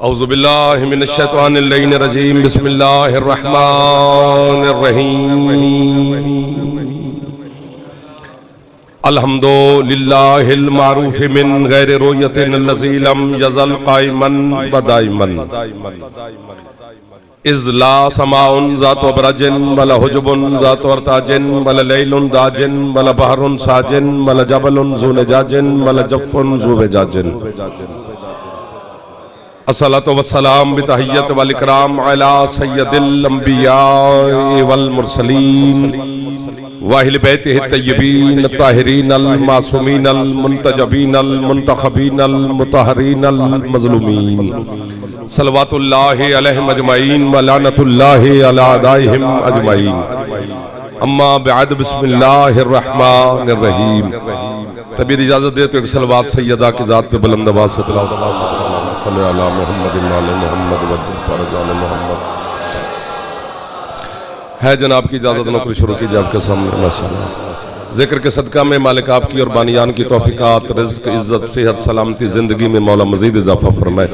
اعوذ باللہ من الشیطان اللعین الرجیم بسم اللہ الرحمن الرحیم الحمدللہ المعروف من غیر رویت الذی لم یزل قائما ودائما اذ لا سماء ذات برج ولا حجب ذات ارتاج ولا لیل داج ولا بحر ساج ولا جبل ذو لجاج ولا جف ذو وجاج الصلاة والسلام بتحیت والاکرام علی سید الانبیاء والمرسلین واہل بیتہ الطیبین الطاہرین المعصومین المنتجبین المنتخبین المطہرین المظلومین صلوات اللہ علیہم اجمعین ولعنت اللہ علی اعدائہم اجمعین اما بعد بسم اللہ الرحمن الرحیم طبیعت اجازت دے تو ایک صلوات سیدہ کی ذات پہ بلند آواز سے تلاوت صلی اللہ محمد علی محمد وجل فرج علی محمد ہے جناب کی اجازت نوکری شروع کی جائے آپ کے سامنے ذکر کے صدقہ میں مالک آپ کی اور بانیان کی توفیقات رزق عزت صحت سلامتی زندگی میں مولا مزید اضافہ فرمائے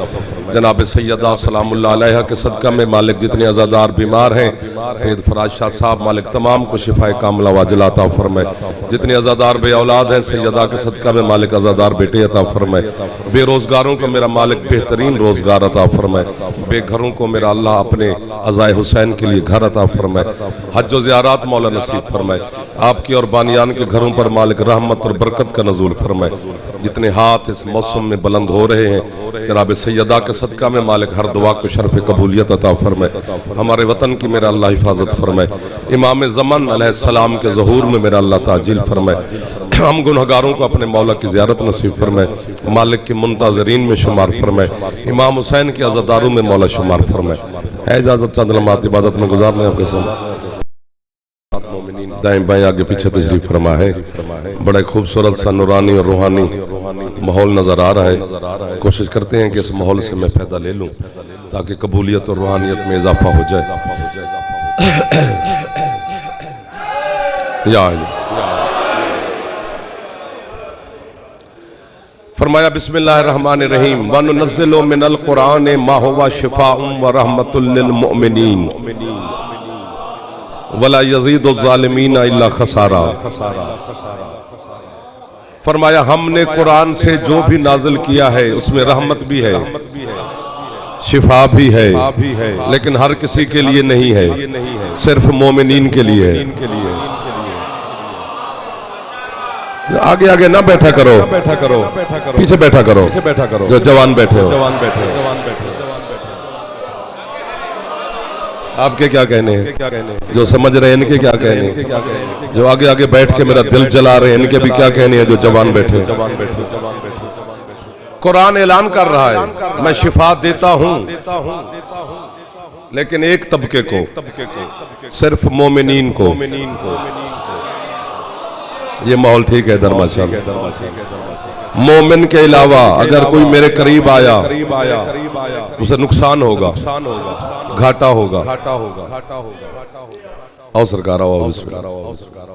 جناب سیدہ سلام اللہ علیہ کے صدقہ میں مالک جتنے عزادار بیمار ہیں سید فراز شاہ صاحب مالک تمام کو شفائے کاملہ واجلہ عطا فرمائے جتنے عزادار بے اولاد ہیں سیدہ کے صدقہ میں مالک عزادار بیٹے عطا فرمائے بے روزگاروں کو میرا مالک بہترین روزگار عطا فرمائے بے گھروں کو میرا اللہ اپنے عزائے حسین کے لیے گھر عطا فرمائے حج و زیارات مولا نصیب فرمائے آپ کی اور بانیان کے گھروں پر مالک رحمت اور برکت کا نزول فرمائے جتنے ہاتھ اس موسم میں بلند ہو رہے ہیں جناب سیدہ کے صدقہ میں مالک ہر دعا کو شرف قبولیت عطا فرمائے ہمارے وطن کی میرا اللہ حفاظت فرمائے امام زمن علیہ السلام کے ظہور میں میرا اللہ تعجیل فرمائے ہم گنہگاروں کو اپنے مولا کی زیارت نصیب فرمائے مالک کی منتظرین میں شمار فرمائے امام حسین کی عزاداروں میں مولا شمار فرمائے ہے اجازت چند لمحات عبادت میں گزارنے آپ کے سامنے دائیں بائیں آگے پیچھے تشریف فرما ہے بڑا خوبصورت سا نورانی اور روحانی ماحول نظر آ رہا ہے کوشش کرتے ہیں کہ اس ماحول سے میں فائدہ لے لوں تاکہ قبولیت اور روحانیت میں اضافہ ہو جائے یا فرمایا بسم اللہ الرحمن الرحیم وَنُنَزِّلُ مِنَ الْقُرْآنِ مَا هُوَ شِفَاءٌ وَرَحْمَةٌ لِّلْمُؤْمِنِينَ وَلَا يَزِيدُ الظَّالِمِينَ إِلَّا خَسَارًا فرمایا ہم نے قرآن سے جو بھی نازل کیا ہے اس میں رحمت بھی ہے شفا بھی ہے لیکن ہر کسی کے لیے نہیں ہے صرف مومنین کے لیے ہے آگے آگے نہ بیٹھا کرو پیچھے بیٹھا کرو جو جوان بیٹھے ہو آپ کے کیا کہنے ہیں جو سمجھ رہے ہیں ان کے کیا کہنے ہیں جو آگے آگے بیٹھ کے میرا دل جلا رہے ہیں ان کے بھی کیا کہنے ہیں جو جوان بیٹھے قرآن اعلان کر رہا ہے میں شفا دیتا ہوں لیکن ایک طبقے کو صرف مومنین کو یہ ماحول ٹھیک ہے درماشا مومن کے علاوہ اگر کوئی میرے قریب آیا اسے نقصان ہوگا گھاٹا ہوگا آؤ سرکار آؤ بسم اللہ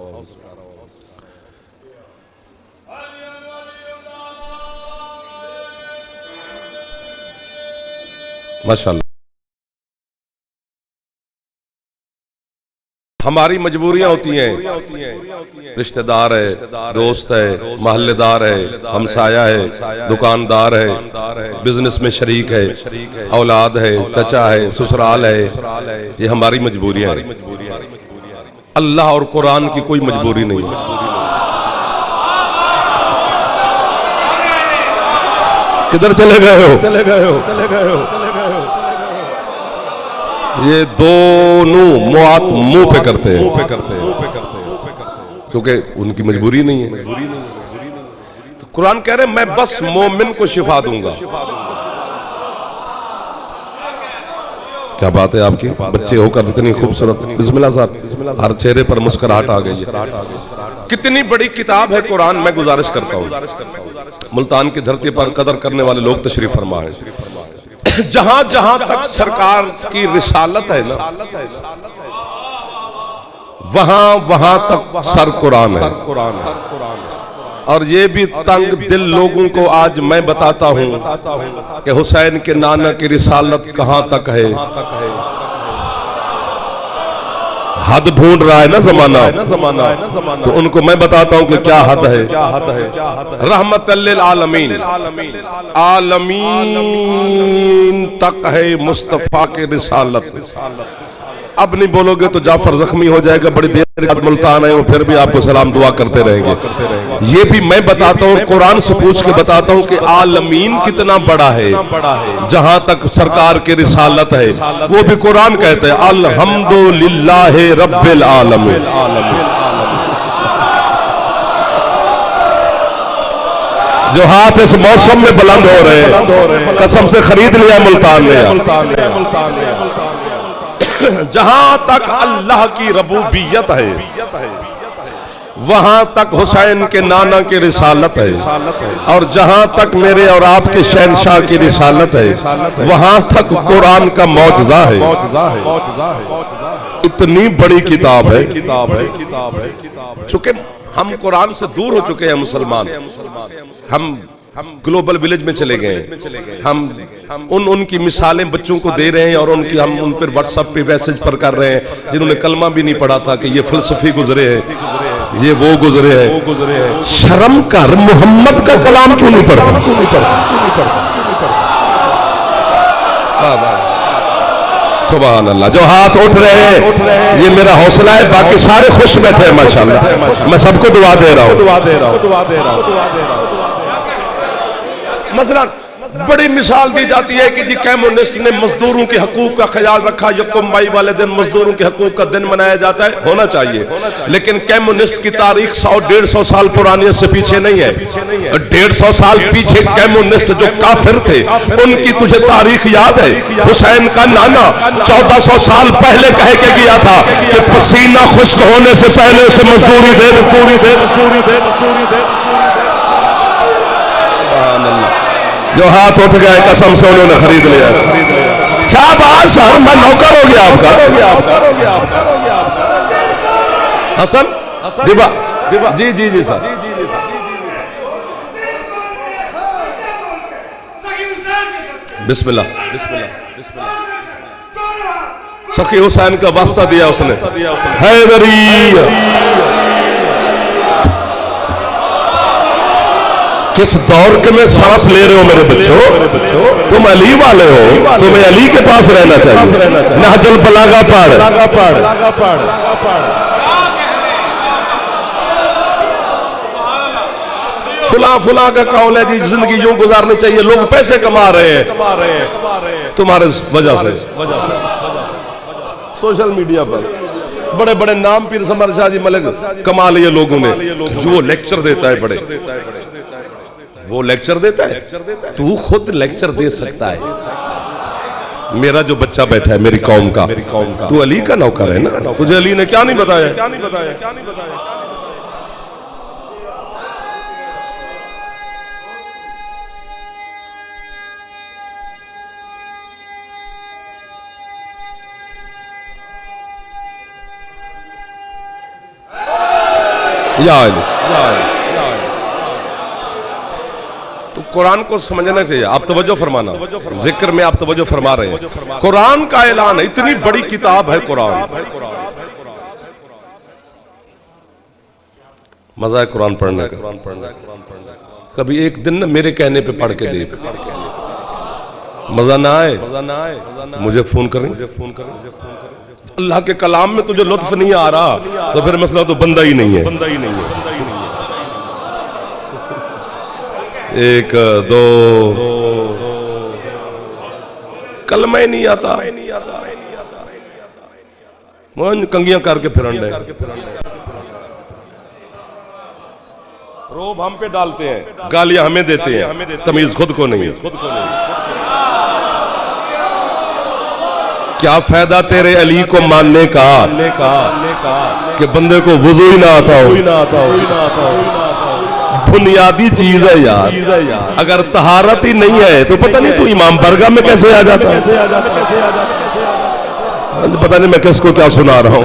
ماشاءاللہ ہماری مجبوریاں ہوتی ہیں رشتہ دار ہے دوست ہے محلے دار ہے ہمسایہ ہے دکاندار ہے بزنس میں شریک ہے اولاد ہے چچا ہے سسرال ہے یہ ہماری مجبوریاں ہیں اللہ اور قرآن کی کوئی مجبوری نہیں کدھر چلے گئے ہو یہ دونوں موات منہ پہ کرتے ہیں کیونکہ ان کی مجبوری نہیں ہے تو قرآن کہہ رہے میں بس مومن کو شفا دوں گا کیا بات ہے آپ کی بچے ہو کر اتنی خوبصورت بسم اللہ صاحب ہر چہرے پر مسکراہٹ آ گئی کتنی بڑی کتاب ہے قرآن میں گزارش کرتا ہوں ملتان کی دھرتی پر قدر کرنے والے لوگ تشریف فرما ہے جہاں جہاں تک سرکار کی رسالت ہے نا وہاں تک سر قرآن ہے اور یہ بھی تنگ دل لوگوں کو آج میں بتاتا ہوں کہ حسین کے نانا کی رسالت کہاں تک ہے. حد ڈھونڈ رہا ہے نا زمانہ, تو ان کو میں بتاتا ہوں کہ کیا حد ہے. رحمت للعالمین, عالمین تک ہے مصطفیٰ کی رسالت. اب نہیں بولو گے تو جعفر زخمی ہو جائے گا. بڑی دیر بعد ملتان آئے ہوں, پھر بھی آپ کو سلام دعا کرتے رہیں گے. یہ بھی میں بتاتا ہوں, قرآن سے پوچھ کے بتاتا ہوں کہ عالمین کتنا بڑا ہے. جہاں تک سرکار کی رسالت ہے وہ بھی قرآن کہتے ہیں الحمدللہ رب العالمین. جو ہاتھ اس موسم میں بلند ہو رہے ہیں قسم سے خرید لیا ملتان نے. جہاں تک اللہ کی ربوبیت ہے وہاں تک حسین کے نانا کی رسالت ہے, اور جہاں تک میرے اور آپ کے شہنشاہ کی رسالت ہے وہاں تک قرآن کا معجزہ ہے. اتنی بڑی کتاب ہے. چونکہ ہم قرآن سے دور ہو چکے ہیں مسلمان, ہم گلوبل ویلیج میں چلے گئے ہیں. ہم ان کی مثالیں بچوں کو دے رہے ہیں اور ہم ان پر واٹس ایپ پہ میسج پر کر رہے ہیں جنہوں نے کلمہ بھی نہیں پڑھا تھا کہ یہ فلسفی گزرے ہیں, یہ وہ گزرے ہیں. شرم کر, محمد کا کلام کیوں نہیں پڑھتا؟ سبحان اللہ. جو ہاتھ اٹھ رہے ہیں یہ میرا حوصلہ ہے, باقی سارے خوش بیٹھے ہیں ماشاءاللہ. میں سب کو دعا دے رہا ہوں. مثلا بڑی مثال دی جاتی ہے کہ جی کمیونسٹ نے مزدوروں کے حقوق کا خیال رکھا, یکم مئی والے دن مزدوروں کے حقوق کا دن منایا جاتا ہے. ہونا چاہیے, لیکن کمیونسٹ کی تاریخ 100-150 سال پرانی سے پیچھے نہیں ہے. 150 سال پیچھے کمیونسٹ جو کافر تھے ان کی تجھے تاریخ یاد ہے؟ حسین کا نانا 1400 سال پہلے کہہ کے گیا تھا کہ پسینہ خشک ہونے سے پہلے اسے مزدوری دے. جو ہاتھ اٹھ گئے قسم سے انہوں نے خرید لیا. شاباش, میں نوکر ہو گیا آپ کا. حسن دیبا, جی سر. بسم اللہ. سخی حسین کا واسطہ دیا اس نے. حیدری کس دور کے میں سانس لے رہے ہو میرے بچوں؟ تم علی والے ہو, تمہیں علی کے پاس رہنا چاہیے. نہج البلاغہ پڑھ. فلاں کا قول ہے جی زندگی یوں گزارنی چاہیے, لوگ پیسے کما رہے ہیں تمہارے وجہ سے. سوشل میڈیا پر بڑے بڑے نام پیر سمر شاہ جی ملک کما لیے لوگوں نے. جو لیکچر دیتا ہے بڑے, وہ لیکچر دیتا ہے. تو خود لیکچر دے سکتا ہے. میرا جو بچہ بیٹھا ہے میری قوم کا, تو علی کا نوکر ہے نا. تجھے علی نے کیا نہیں بتایا؟ یا علی. تو قرآن کو سمجھنا چاہیے. آپ توجہ فرمانا, ذکر میں آپ توجہ فرما رہے ہیں. قرآن کا اعلان ہے, اتنی بڑی کتاب ہے قرآن. مزہ ہے قرآن پڑھنے کا. کبھی ایک دن نہ میرے کہنے پہ پڑھ کے دیکھ, مزہ نہ آئے مجھے فون کریں. اللہ کے کلام میں تجھے لطف نہیں آ رہا تو پھر مسئلہ تو بندہ ہی نہیں ہے. ایک دو کلمہ ہی نہیں آتا, کنگیاں کر کے پھر انڈے روب ہم پہ ڈالتے ہیں, گالیاں ہمیں دیتے ہیں, تمیز خود کو نہیں. کیا فائدہ تیرے علی کو ماننے کا کہ بندے کو وضو ہی نہ آتا ہو. بنیادی چیز ہے یار. اگر طہارت ہی نہیں ہے تو پتہ نہیں تو امام برگاہ میں کیسے آ جاتا ہے. پتہ نہیں میں کس کو کیا سنا رہا ہوں.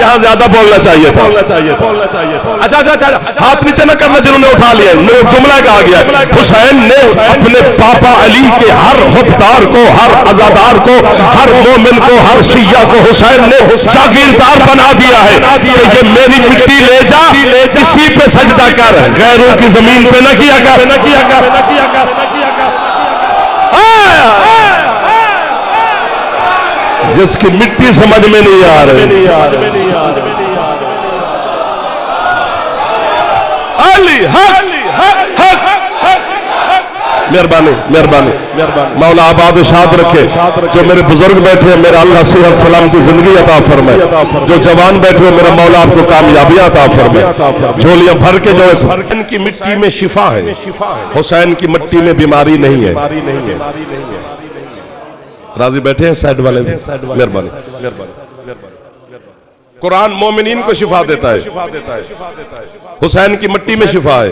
یہاں زیادہ بولنا چاہیے تھا. اچھا ہاتھ نیچے نہ کرنا جنہوں نے اٹھا لیا. جملہ کہا گیا حسین نے اپنے پاپا علی کے ہر حکمدار کو، ہر عزادار کو، ہر مومن کو، ہر شیعہ کو حسین نے شاگردار بنا دیا ہے کہ یہ میری مٹی لے جا، اسی پہ سجدہ کر، غیروں کی زمین پہ نہ کیا کر. جس کی مٹی سمجھ میں نہیں آ رہی. مہربانی مہربانی مولا آباد و شاد رکھے. جو میرے بزرگ بیٹھے ہیں میرا اللہ صحت سلامتی زندگی عطا فرمائے. جو جوان بیٹھے ہیں میرا مولا آپ کو کامیابی عطا فرمائے. جھولیاں بھر کے جو حسین کی مٹی میں شفا ہے، حسین کی مٹی میں بیماری نہیں ہے. راضی بیٹھے ہیں سائڈ والے بھی. مہربانی. قرآن مومنین کو شفا دیتا ہے، حسین کی مٹی میں شفا ہے.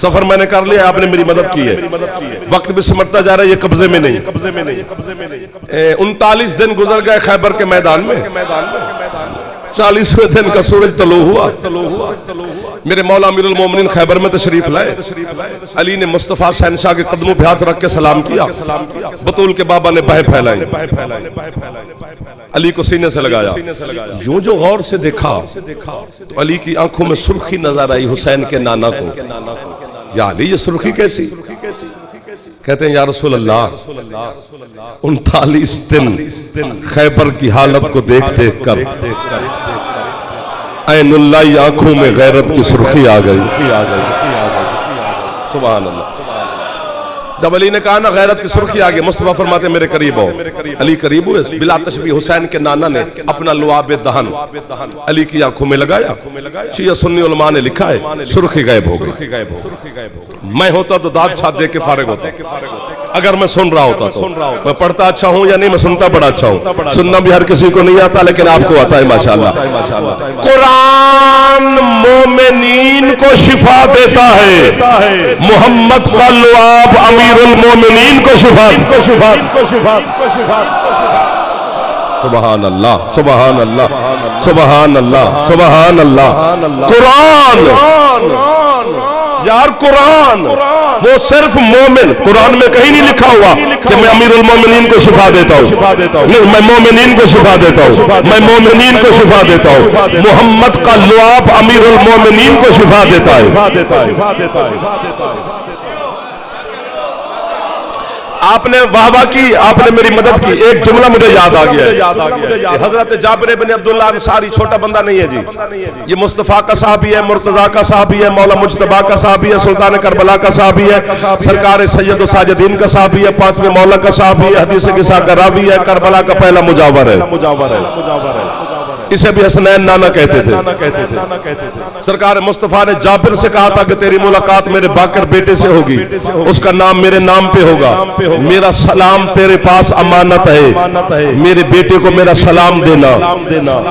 سفر میں نے کر لیا، آپ نے میری مدد کی ہے. وقت بھی سمٹتا جا رہا ہے، یہ قبضے میں نہیں. 39 دن گزر گئے خیبر کے میدان میں. 40ویں دن کا سورج طلوع ہوا. میرے مولا امیر المومنین خیبر میں تشریف لائے. علی نے مصطفیٰ شہنشاہ کے قدموں پہ ہاتھ رکھ کے سلام کیا. بطول کے بابا نے بہیں پھیلائی، علی کو سینے سے لگایا. یوں جو غور سے دیکھا تو علی کی آنکھوں میں سرخی نظر آئی حسین کے نانا کو. یا علی یہ سرخی کیسی؟ کہتے ہیں یا رسول اللہ 39 دن خیبر کی حالت کو دیکھ دیکھ کر عین اللہ آنکھوں میں غیرت کی سرخی آ گئی. سبحان اللہ. جب علی نے کہا نا غیرت کی سرخی آ گئی، مصطفیٰ فرماتے میرے قریب ہو. علی قریب ہوئے. بلا تشبیہ حسین کے نانا نے اپنا لعاب دہن علی کی آنکھوں میں لگایا. شیعہ سنی علماء نے لکھا ہے سرخی غائب ہو گئی. میں ہوتا تو داد چھات دے کے فارغ ہوتا. اگر میں سن رہا ہوتا تو میں پڑھتا اچھا ہوں یا نہیں، میں سنتا بڑا اچھا ہوں. سننا بھی ہر کسی کو نہیں آتا لیکن آپ کو آتا ہے ماشاءاللہ. قرآن مومنین کو شفا دیتا ہے، محمد کا لعاب امیر المومنین کو شفا. سبحان اللہ سبحان اللہ سبحان اللہ سبحان اللہ. قرآن یار، قرآن وہ صرف مومن. قرآن میں کہیں نہیں لکھا ہوا کہ میں امیر المومنین کو شفا دیتا ہوں. نہیں، میں مومنین کو شفا دیتا ہوں، میں مومنین کو شفا دیتا ہوں. محمد کا لعاب امیر المومنین کو شفا دیتا ہے. آپ نے واہ واہ کی، آپ نے میری مدد کی. ایک جملہ مجھے یاد آ گیا ہے. حضرت جابر بن عبداللہ انصاری چھوٹا بندہ نہیں ہے جی. یہ مصطفیٰ کا صحابی ہے، مرتضیٰ کا صحابی ہے، مولا مجتبیٰ کا صحابی ہے، سلطان کربلا کا صحابی ہے، سرکار سید و ساجدین کا صحابی ہے، 5ویں مولا کا صحابی ہے، حدیث قصہ کا راوی ہے، کربلا کا پہلا مجاور ہے. اسے بھی حسنین نانا کہتے تھے. سرکار مصطفیٰ نے جابر سے کہا تھا کہ تیری ملاقات میرے باکر بیٹے سے ہوگی، اس کا نام میرے نام پہ ہوگا. میرا سلام تیرے پاس امانت ہے، میرے بیٹے کو میرا سلام دینا.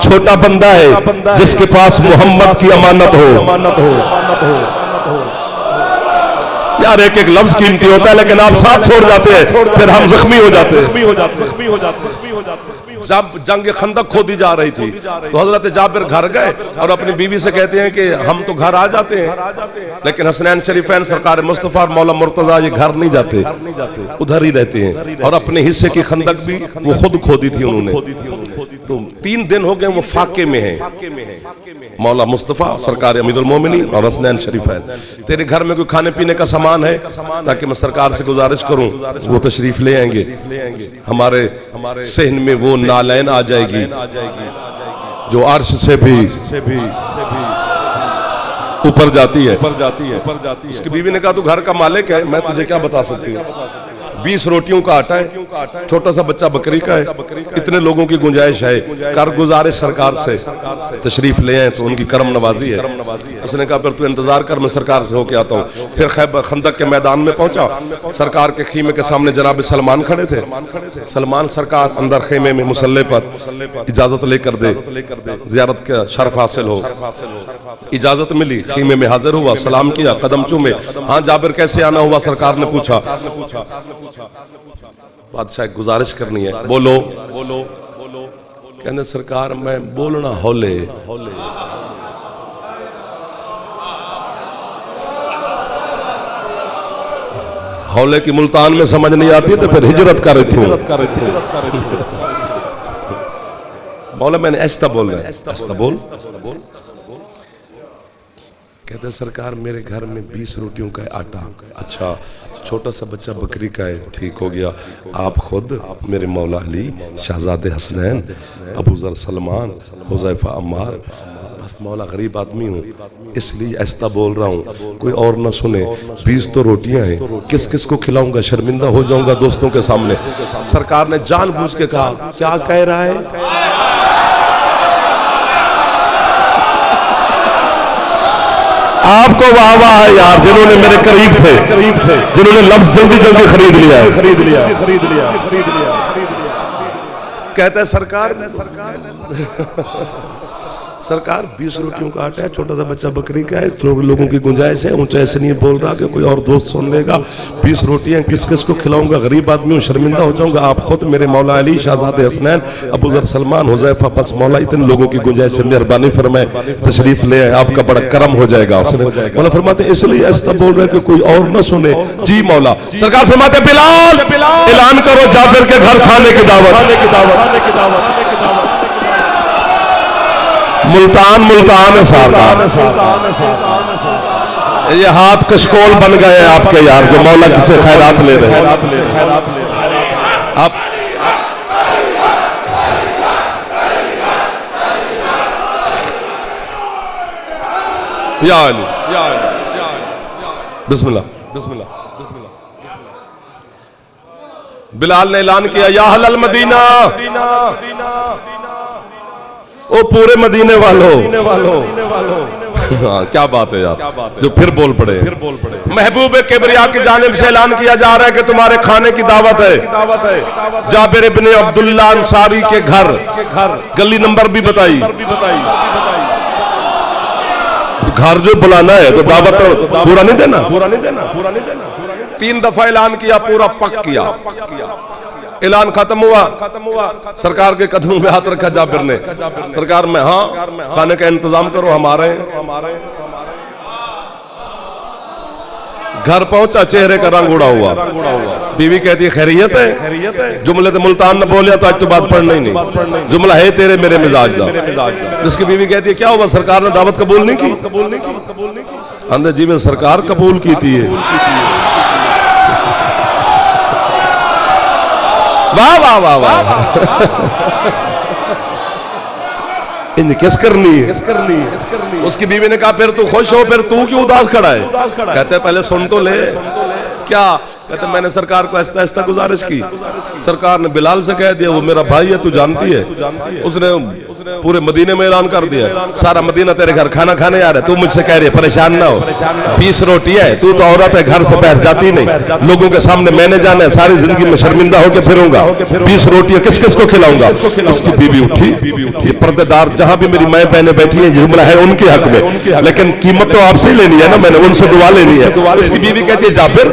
چھوٹا بندہ ہے جس کے پاس محمد کی امانت ہو. یار ایک ایک لفظ قیمتی ہوتا ہے لیکن آپ ساتھ چھوڑ جاتے ہیں پھر ہم زخمی ہو جاتے ہیں. جب جنگ خندق کھودی جا رہی تھی تو حضرت جابر گھر گئے اور اپنی بیوی سے کہتے ہیں کہ ہم تو گھر آ جاتے ہیں لیکن حسنین شریفین سرکار مصطفیٰ اور مولا مرتضیٰ یہ گھر نہیں جاتے، ادھر ہی رہتے ہیں. اور اپنے حصے کی خندق بھی وہ خود کھودی تھی انہوں نے. تو 3 دن ہو گئے وہ فاقے میں ہیں. مولا مصطفیٰ سرکار امیر المومنین اور حسنین شریفین، تیرے گھر میں کوئی کھانے پینے کا سامان ہے تاکہ میں سرکار سے گزارش کروں. وہ تشریف لے آئیں گے. ہمارے صحن میں وہ نالین آ جائے گی جو عرش سے بھی اوپر جاتی ہے. اس کی بیوی نے کہا تو گھر کا مالک ہے، میں تجھے کیا بتا سکتی ہوں. 20 روٹیوں کا آٹا ہے، چھوٹا سا بچہ بکری کا ہے، اتنے لوگوں کی گنجائش ہے. کر گزارش سرکار سے تشریف لے آئیں تو ان کی کرم نوازی ہے. اس نے کہا پھر تو انتظار کر، میں سرکار سے ہو کے آتا ہوں. پھر خیبر خندق کے میدان میں پہنچا. سرکار کے خیمے کے سامنے جناب سلمان کھڑے تھے. سلمان سرکار اندر خیمے میں مصلی پر اجازت لے کر دے، زیارت کا شرف حاصل ہو. اجازت ملی، خیمے میں حاضر ہوا، سلام کیا، قدم چومے. ہاں جابر کیسے آنا ہوا؟ سرکار نے پوچھا. بادشاہ گزارش کرنی ہے. بولو. کہنے سرکار میں بولنا ہولے ہولے کی ملتان میں سمجھ نہیں آتی تو پھر ہجرت کر رہی تھی مولا میں نے ایسا بول رہا ہے ایسا بول کہتے سرکار میرے گھر میں 20 روٹیوں کا ہے آٹا اچھا چھوٹا سا بچہ بکری کا ہے ٹھیک ہو گیا آپ خود میرے مولا علی شہزاد حسنین ابو ذر سلمان حذیفہ عمار بس مولا غریب آدمی ہوں اس لیے ایسا بول رہا ہوں کوئی اور نہ سنے 20 تو روٹیاں ہیں کس کس کو کھلاؤں گا شرمندہ ہو جاؤں گا دوستوں کے سامنے سرکار نے جان بوجھ کے کہا کیا کہہ رہا ہے آپ کو واہ واہ ہے یار جنہوں نے میرے قریب تھے جنہوں نے لفظ جلدی جلدی خرید لیا کہتا ہے سرکار 20 روٹیوں کا آٹا ہے چھوٹا سا بچہ بکری کا ہے لوگوں کی گنجائش ہے اونچا ایسے نہیں بول رہا کہ کوئی اور دوست سن لے گا 20 روٹیاں کس کس کو کھلاؤں گا غریب آدمی ہوں شرمندہ ہو جاؤں گا آپ خود میرے مولا علی شہزاد حسنین ابو ذر سلمان حذیفہ بس مولا اتنے لوگوں کی گنجائش سے مہربانی فرمائے تشریف لے آئے آپ کا بڑا کرم ہو جائے گا مولا فرماتے ہیں اس لیے ایسا بول رہے کہ کوئی اور نہ سنے جی مولا سرکار فرماتے ہیں بلال اعلان کرو جابر کے گھر کھانے کی دعوت ملتان یہ ہاتھ کشکول بن گئے آپ کے یار جو مولا کسی خیرات لے رہے ہیں آپ یا علی بسم اللہ بلال نے اعلان کیا یا اہل المدینہ او پورے مدینے والوں کیا بات ہے یار جو پھر بول پڑے محبوب کبریا کی جانب سے اعلان کیا جا رہا ہے کہ تمہارے کھانے کی دعوت ہے جابر بن عبداللہ انصاری کے گھر گلی نمبر بھی بتائی گھر جو بلانا ہے تو دعوت پورا نہیں دینا 3 دفعہ اعلان کیا پورا پک کیا اعلان ختم ہوا سرکار کے قدموں میں ہاتھ رکھا جابر نے سرکار میں ہاں کھانے کا انتظام کرو ہمارے گھر پہنچا چہرے کا رنگ اڑا ہوا بیوی کہتی ہے خیریت ہے جملے تے ملتان نہ بولیا تو آج تو بات پڑھنا ہی نہیں جملہ ہے تیرے میرے مزاج دا جس کی بیوی کہتی ہے کیا ہوا سرکار نے دعوت قبول نہیں کی اندر جی میں سرکار قبول کی تھی واہ واہ واہ واہ ان کس کرنی ہے اس کی بیوی نے کہا پھر تو خوش ہو پھر تو کیوں اداس کھڑا ہے کہتے ہیں پہلے سن تو لے کیا کہتے ہیں میں نے سرکار کو ایسا ایسا گزارش کی سرکار نے بلال سے کہہ دیا وہ میرا بھائی ہے تو جانتی ہے اس نے پورے مدینے میں اعلان کر دیا سارا مدینہ تیرے گھر کھانا کھانے آ رہا ہے تو مجھ سے کہہ رہی ہے پریشان نہ ہو 20 روٹی ہے تو عورت ہے گھر سے بیٹھ جاتی نہیں لوگوں کے سامنے میں نے جانا ہے ساری زندگی میں شرمندہ ہو کے پھروں گا 20 روٹیاں کس کس کو کھلاؤں گا اس کی بیوی اٹھی یہ پردے دار جہاں بھی میری مائیں بہنیں بیٹھی ہیں جملہ ہے ان کے حق میں لیکن قیمت تو آپ سے لینی ہے نا میں نے ان سے دعا لینی ہے اس کی بیوی کہتی ہے جابر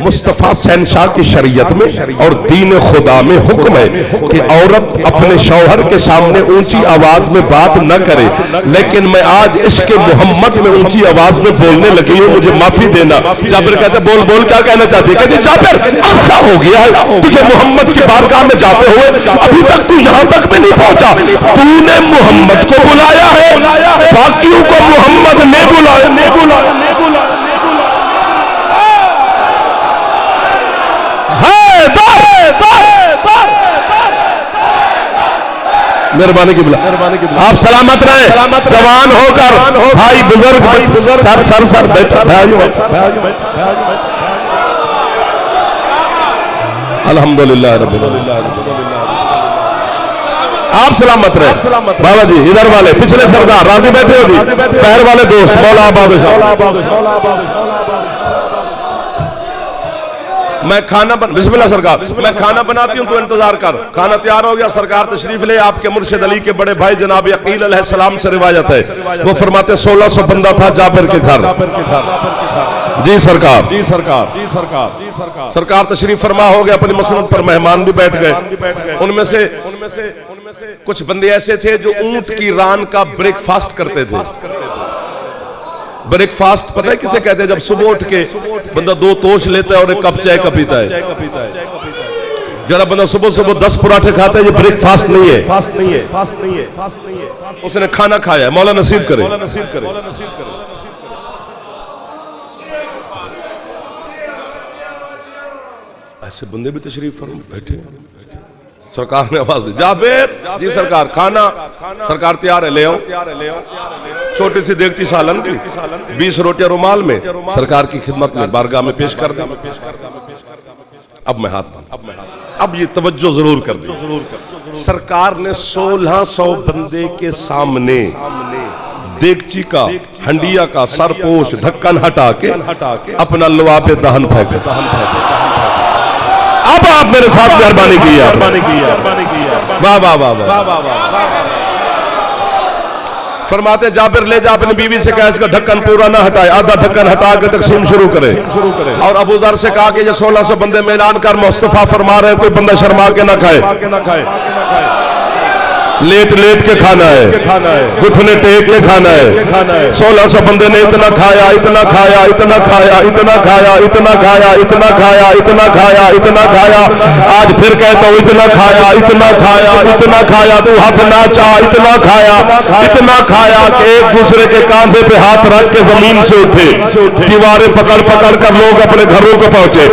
مصطفیٰ شہنشاہ کی شریعت میں اور دین خدا میں حکم ہے کہ عورت اپنے شوہر کے سامنے اونچی آواز میں بات نہ کرے لیکن میں آج عشق محمد میں اونچی آواز میں بولنے لگی ہوں مجھے معافی دینا جابر کہتے بول بول کیا کہنا چاہتی ہے کہتے جابر عرصہ ہو گیا ہے تجھے محمد کی بارگاہ میں جاتے ہوئے ابھی تک تو یہاں تک بھی نہیں پہنچا تو نے محمد کو بلایا ہے باقیوں کو محمد نے بلایا مہربانی کی بلا آپ سلامت رہے جوان ہو کر بھائی بزرگ سر بیٹھا الحمدللہ رب العالمین آپ سلامت رہے بابا جی ادھر والے پچھلے سردار راضی بیٹھے ہو جی پہر والے دوست مولا بادشاہ میں کھانا بسم اللہ سرکار میں کھانا بناتی ہوں تو انتظار کر کھانا تیار ہو گیا سرکار تشریف لے آپ کے مرشد علی کے بڑے بھائی جناب عقیل علیہ السلام سے روایت ہے وہ فرماتے 1600 بندہ تھا جابر کے گھر جی سرکار سرکار تشریف فرما ہو گیا اپنی مسند پر مہمان بھی بیٹھ گئے ان میں سے کچھ بندے ایسے تھے جو اونٹ کی ران کا بریک فاسٹ کرتے تھے. بریک فاسٹ پتہ ہے کسے کہتے ہیں؟ جب صبح اٹھ کے بندہ 2 توش لیتا ہے اور ایک کپ چائے کا پیتا ہے. جڑا بندہ صبح صبح 10 پراٹھے کھاتا ہے یہ بریک فاسٹ نہیں ہے. اس نے کھانا کھایا ہے. مولا نصیب کرے. ایسے بندے بھی تشریف فرما بیٹھے. سرکار نے آواز دی جابر. جی سرکار. کھانا سرکار تیار ہے لے آؤ. چھوٹی سی دیگچی سالن کی 20 روٹیاں رومال میں سرکار کی خدمت میں بارگاہ میں پیش کر دیں. اب میں ہاتھ باندھ. اب یہ توجہ ضرور کر دیں. سرکار نے 1600 بندے کے سامنے دیگچی کا ہنڈیا کا سرپوش ڈھکن ہٹا کے اپنا لواب دہن پھینکا. اب آپ میرے ساتھ مہربانی کیا. واہ واہ واہ واہ. فرماتے جابر لے جا اپنی بیوی سے کہا اس کا ڈھکن پورا نہ ہٹائے, آدھا ڈھکن ہٹا کے تقسیم شروع کرے. اور ابو ذر سے کہا کہ یہ 1600 بندے میں اعلان کر مصطفیٰ فرما رہے ہیں کوئی بندہ شرما کے نہ کھائے. لیٹ لیٹ کے کھانا ہے, گھٹنے ٹیک کے کھانا ہے. 1600 بندے نے اتنا کھایا اتنا کھایا اتنا کھایا اتنا کھایا اتنا کھایا اتنا کھایا اتنا کھایا اتنا کھایا. آج پھر کہتا ہوں اتنا کھایا اتنا کھایا اتنا کھایا. تو ہاتھ نہ چاہ اتنا کھایا اتنا کھایا کہ ایک دوسرے کے کاندھے پہ ہاتھ رکھ کے زمین سے اٹھے. دیواریں پکڑ پکڑ کر لوگ اپنے گھروں کو پہنچے.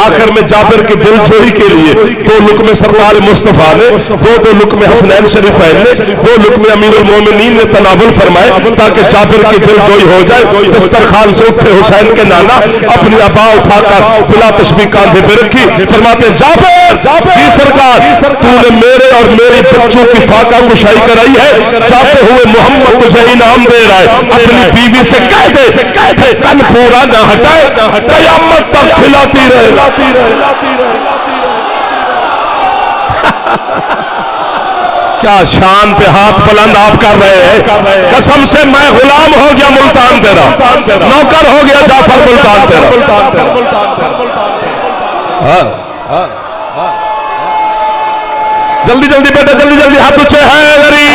آخر میں جابر کی دل جوئی کے لیے 2 لقمے سرکار مصطفیٰ نے 2 لقمے حسنین شریف 2 لقمے امیر المومنین نے تناول فرمائے تاکہ جابر کی دل جوئی ہو جائے. دسترخوان سے اٹھے حسین کے نانا اپنی ابا اٹھا کر بلا تشبیہ کاندھے پہ رکھی. فرماتے جابر جی سرکار تو نے میرے اور میری بچوں کی فاقہ کشائی کرائی ہے. جاتے ہوئے محمد تجھے انعام دے رہا ہے. اپنی بیوی سے کہہ دے کن پورا نہ ہٹائے قیامت تک کھلاتی رہے. کیا شان پہ ہاتھ بلند آپ کر رہے ہیں. قسم سے میں غلام ہو گیا ملتان تیرا, نوکر ہو گیا جعفر ملتان تیرا. جلدی جلدی بیٹا جلدی جلدی ہاتھ اونچے ہے غریب.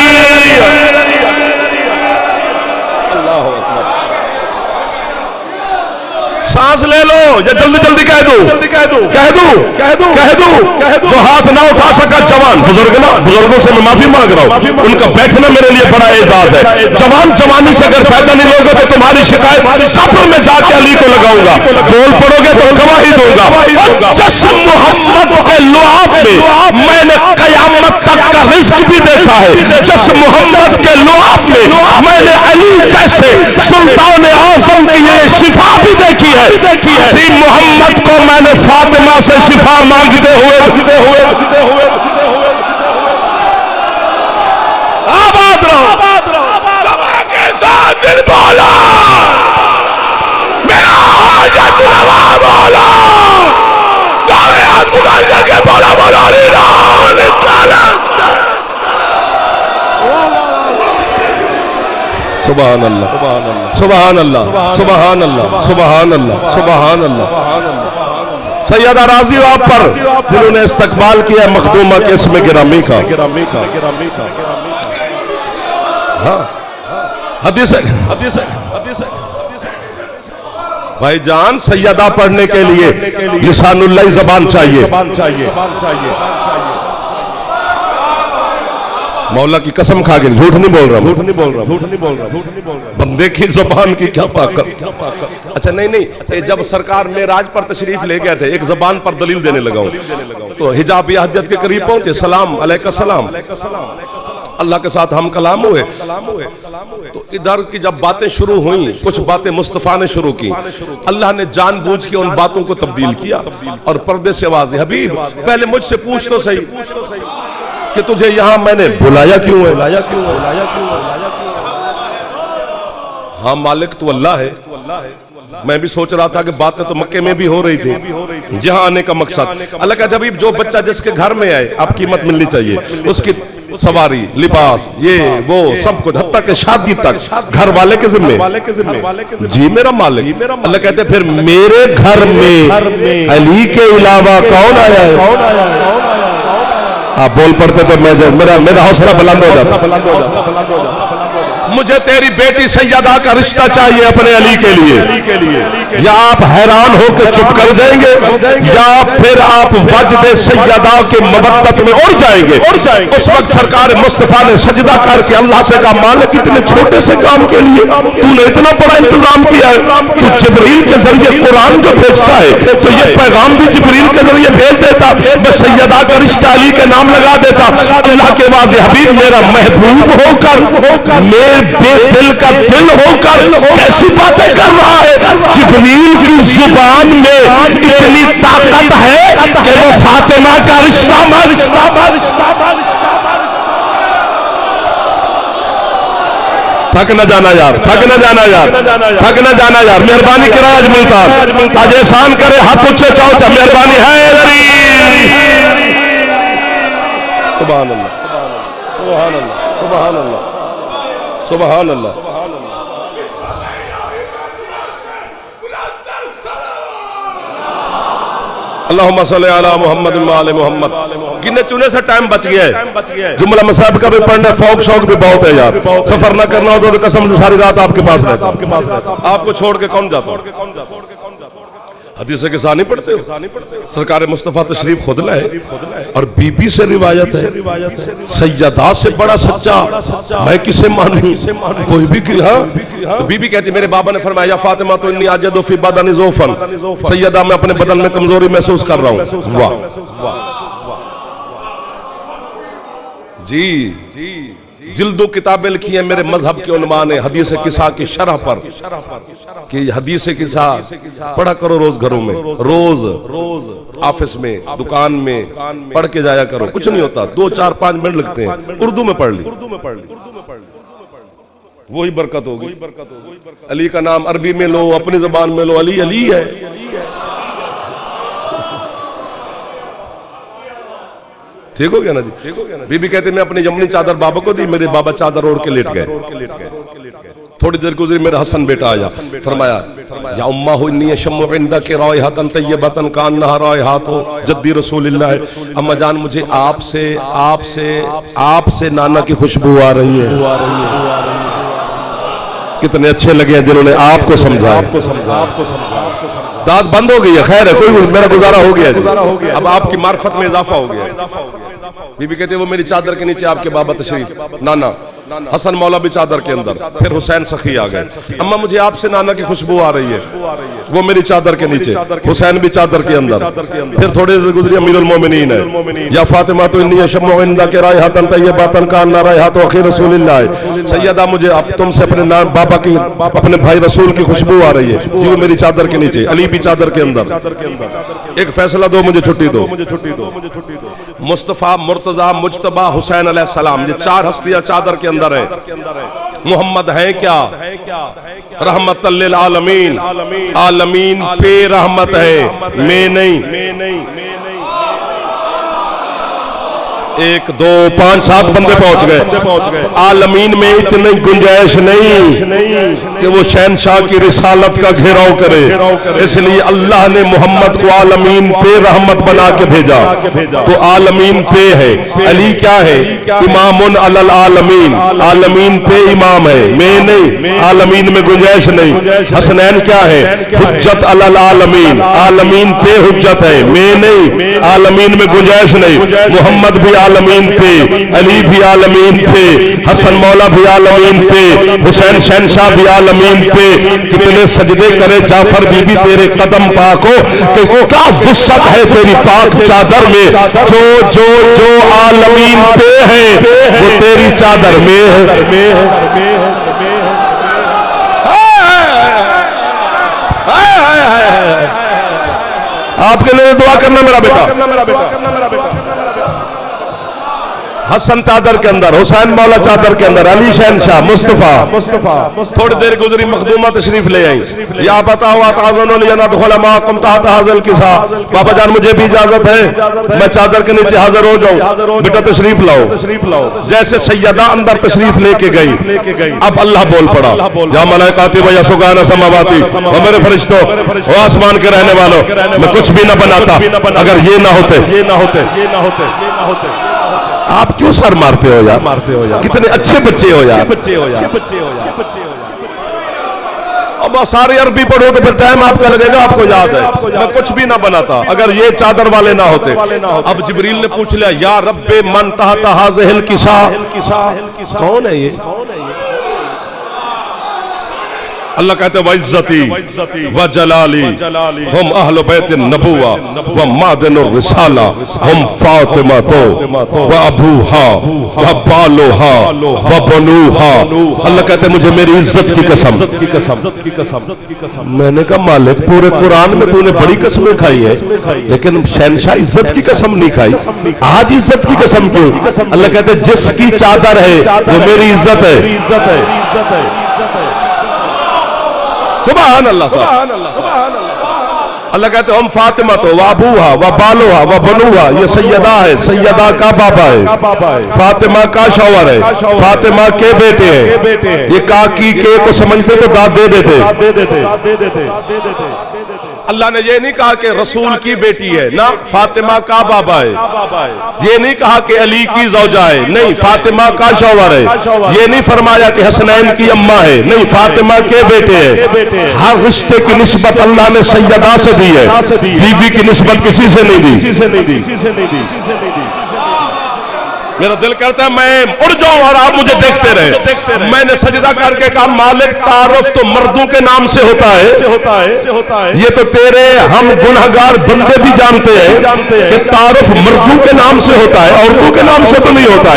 سانس لے لو یا جلدی جلدی کہہ دوں جو ہاتھ نہ اٹھا سکا جوان بزرگوں سے میں معافی مانگ رہا ہوں. ان کا بیٹھنا میرے لیے بڑا اعزاز ہے. جوانی سے اگر فائدہ نہیں لوگے تو تمہاری شکایت قبر میں جا کے علی کو لگاؤں گا. بول پڑو گے تو گواہی دوں گا. جسم محمد کے لعاب میں میں نے قیامت تک کا رزق بھی دیکھا ہے. جسم محمد کے لعاب میں نے علی جیسے سلطان اعظم کی یہ شفا بھی دیکھی ہے. عظیم محمد کو میں نے فاطمہ سے شفا مانگتے ہوئے آباد رہو کے ساتھ دل بولا میرا حاجت روا بولا دعوے ہاتھ اٹھا کر کے بولا بولا سبحان اللہ سبحان اللہ سبحان اللہ سبحان اللہ سبحان اللہ. سیدہ راضی ہو آپ پر جنہوں نے استقبال کیا مخدومہ کے اسم گرامی کا. حدیث بھائی جان سیدہ پڑھنے کے لیے لسان اللہ زبان چاہیے. مولا کی قسم کھا کے جھوٹ نہیں بول رہا. بندے کی زبان کی کیا طاقت. اچھا نہیں جب سرکار معراج پر تشریف لے گئے تھے ایک زبان پر دلیل دینے لگا ہوں تو حجاب یحدیت کے قریب پہنچے. سلام علیکہ السلام. اللہ کے ساتھ ہم کلام ہوئے تو ادھر کی جب باتیں شروع ہوئیں کچھ باتیں مصطفیٰ نے شروع کی. اللہ نے جان بوجھ کے ان باتوں کو تبدیل کیا اور پردے سے آواز دی حبیب پہلے مجھ سے پوچھ تو صحیح کہ تجھے یہاں میں نے بلایا کیوں ہے. ہاں مالک تو اللہ ہے. میں بھی سوچ رہا تھا کہ باتیں تو مکے میں بھی ہو رہی تھی. یہاں آنے کا مقصد اللہ کا حبیب جو بچہ جس کے گھر میں آئے آپ قیمت ملنی چاہیے. اس کی سواری لباس یہ وہ سب کچھ حتیٰ کہ شادی تک گھر والے کے ذمہ. جی میرا مالک. اللہ کہتے پھر میرے گھر میں علی کے علاوہ کون آیا ہے. آپ بول پڑتے تو میرا حوصلہ بلند ہو جاتا. مجھے تیری بیٹی سیدہ کا رشتہ چاہیے اپنے علی کے لیے. یا آپ حیران ہو کے چپ کر دیں گے یا پھر آپ وجد سیدہ کے مبتت میں اڑ جائیں گے. اس وقت سرکار مصطفیٰ نے سجدہ کر کے اللہ سے کہا مالک اتنے چھوٹے سے کام کے لیے تو نے اتنا بڑا انتظام کیا ہے. تو جبریل کے ذریعے قرآن جو بھیجتا ہے تو یہ پیغام بھی جبریل کے ذریعے بھیج دیتا. میں سیدہ کا رشتہ علی کے نام لگا دیتا. اللہ کے واضح حبیب میرا محبوب ہو کر میرے بے دل کا دل ہو کر کیسی باتیں کر رہا ہے. جبریل کی زبان میں اتنی طاقت ہے کہ وہ فاطمہ کا رشتہ تھک نہ جانا یار, تھک نہ جانا یار, تھک نہ جانا یار. مہربانی کرے آج ملتان آج احسان کرے ہاتھ اونچے چاؤ مہربانی ہے. سبحان اللہ سبحان اللہ سبحان اللہ سبحان اللہ. اللہم صلی علی محمد و آل محمد. گنے چنے سے ٹائم بچ گیا ہے. جملہ مصاحب کا بھی پڑھنا فوق شوق بھی بہت ہے یار. سفر نہ کرنا ہو تو قسم سے ساری رات آپ کے پاس رہتا. آپ کو چھوڑ کے کون جاتا. حدیث کے ساتھ نہیں پڑھتے ہو. سرکار مصطفیٰ تشریف خود لائے اور بی بی سے روایت ہے سیدہ سے بڑا سچا میں کسے مانوں کوئی بھی کی. ہاں تو بی بی کہتی میرے بابا نے فرمایا یا فاطمہ تو انی اجد فی بدن ضعفا. سیدہ میں اپنے بدن میں کمزوری محسوس کر رہا ہوں. واہ جی جلدوں کتابیں لکھی ہیں میرے مذہب کے علماء نے حدیث قصہ کی شرح پر کہ حدیث قصہ پڑھا کرو روز گھروں میں, روز آفس میں دکان میں پڑھ کے جایا کرو. کچھ نہیں ہوتا 2-4-5 منٹ لگتے ہیں. اردو میں پڑھ لی وہی برکت ہوگی. علی کا نام عربی میں لو اپنی زبان میں لو. علی علی ہے. ٹھیک ہو گیا نا جی. بی بی کہتے میں اپنی یمنی چادر بابا کو دی. میرے بابا چادر اوڑھ کے لیٹ گئے. تھوڑی دیر گزری میرا حسن بیٹا آیا. فرمایا یا امہ انی اشم عندک رائحۃ طیبۃ کانہا رائحۃ جدی رسول اللہ. اماں جان مجھے آپ سے نانا کی خوشبو آ رہی ہے. کتنے اچھے لگے ہیں جنہوں نے آپ کو سمجھا. داد بند ہو گئی ہے. خیر ہے کوئی میرا گزارا ہو گیا. اب آپ کی معرفت میں اضافہ ہو گیا. بی بی کہتے ہیں وہ میری چادر کے نیچے آپ کے بابا تشریف نانا حسن مولا بھی چادر کے اندر. پھر حسین سخی آ گئے. اماں مجھے آپ سے نانا کی خوشبو آ رہی ہے. وہ میری چادر کے نیچے. حسین بھی چادر کے اندر. پھر تھوڑے دیر گزری امیر المومنین ہے یا فاطمہ تو انی اشم عندک رائحۃ طیبۃ کانہا رائحۃ اخی رسول اللہ. سیدہ مجھے اب تم سے اپنے بابا کی اپنے بھائی رسول کی خوشبو آ رہی ہے. جی وہ میری چادر کے نیچے. علی بھی چادر کے اندر. ایک فیصلہ دو مجھے چھٹی دو. مصطفیٰ مرتضیٰ مجتبیٰ حسین علیہ السلام یہ 4 ہستیاں چادر کے اندر ہیں. محمد ہیں کیا رحمت للعالمین. عالمین پہ رحمت ہے میں نہیں. 1 2 5 7 بندے پہنچ گئے. عالمین میں اتنی گنجائش نہیں کہ وہ شہنشاہ کی رسالت کا گھیراؤ کرے. اس لیے اللہ نے محمد کو عالمین پہ رحمت بنا کے بھیجا. تو عالمین پہ ہے. علی کیا ہے امام علی العالمین. عالمین پہ امام ہے میں نہیں. عالمین میں گنجائش نہیں. حسنین کیا ہے حجت علی العالمین. عالمین پہ حجت ہے میں نہیں. عالمین میں گنجائش نہیں. محمد بھی عالمین پہ. علی بھی عالمین پہ. حسن مولا بھی عالمین پہ. حسین شہنشاہ بھی عالمین پہ. کتنے سجدے کرے جعفر بی بی تیرے قدم پاک ہو کہ کیا وسعت ہے تیری پاک چادر میں. جو عالمین پہ ہے وہ تیری چادر میں ہے. آپ کے لیے دعا کرنا میرا بیٹا. حسن چادر کے اندر, حسین مولا چادر کے اندر, علی شہنشاہ مصطفیٰ. تھوڑی دیر گزری مخدومہ تشریف لے آئی. یا بتاؤ اتعاذن لی ان ادخل معکم تحت ھذا الکساء. بابا جان مجھے بھی اجازت ہے میں چادر کے نیچے حاضر ہو جاؤں. بیٹا تشریف لاؤ. جیسے سیدہ اندر تشریف لے کے گئی اب اللہ بول پڑا یا ملائکاتی و یا سکان سماواتی و میرے فرشتوں و آسمان کے رہنے والوں میں کچھ بھی نہ بناتا اگر یہ نہ ہوتے. آپ کیوں سر مارتے ہو یار؟ کتنے اچھے بچے ہو یار. اب ساری عربی پڑھو تو پھر ٹائم آپ کا لگے گا. آپ کو یاد ہے میں کچھ بھی نہ بناتا اگر یہ چادر والے نہ ہوتے. اب جبریل نے پوچھ لیا یا رب من تحت هذه الكساء، کون ہے یہ؟ اللہ کہتے ہیں وعزتی وجلالی ہم اہل بیت النبوہ ومعدن الرسالہ ہم فاطمہ وابوہا وبالوہا وبنوہا. اللہ کہتے ہیں مجھے میری عزت کی قسم. میں نے کہا مالک پورے قرآن میں تو نے بڑی قسمیں کھائی ہے لیکن شہنشاہ عزت کی قسم نہیں کھائی. آج عزت کی قسم کیوں؟ اللہ کہتے ہیں جس کی چادر ہے وہ میری عزت ہے. سبحان اللہ. اللہ کہتے ہیں ہم فاطمہ تو وابوہا وبالوہا وبنوہا. یہ سیدہ ہے، سیدہ کا بابا ہے، فاطمہ کا شوہر ہے، فاطمہ کے بیٹے ہیں. یہ کاکی کے کو سمجھتے تو داد دے دیتے. اللہ نے یہ نہیں کہا کہ رسول کی بیٹی ہے، نہ فاطمہ کا بابا ہے. یہ نہیں کہا کہ علی کی زوجہ ہے، نہیں فاطمہ کا شوہر ہے. یہ نہیں فرمایا کہ حسنین کی اماں ہے، نہیں فاطمہ کے بیٹے ہیں. ہر رشتے کی نسبت اللہ نے سیدہ سے دی ہے، بی بی کی نسبت کسی سے نہیں دی. میرا دل کرتا ہے میں اڑ جاؤں اور آپ مجھے دیکھتے رہے. میں نے سجدہ کر کے کہا مالک تعارف تو مردوں کے نام سے ہوتا ہے. یہ تو تیرے ہم گناہگار بندے بھی جانتے ہیں کہ تعارف مردوں کے نام سے ہوتا ہے، عورتوں کے نام سے تو نہیں ہوتا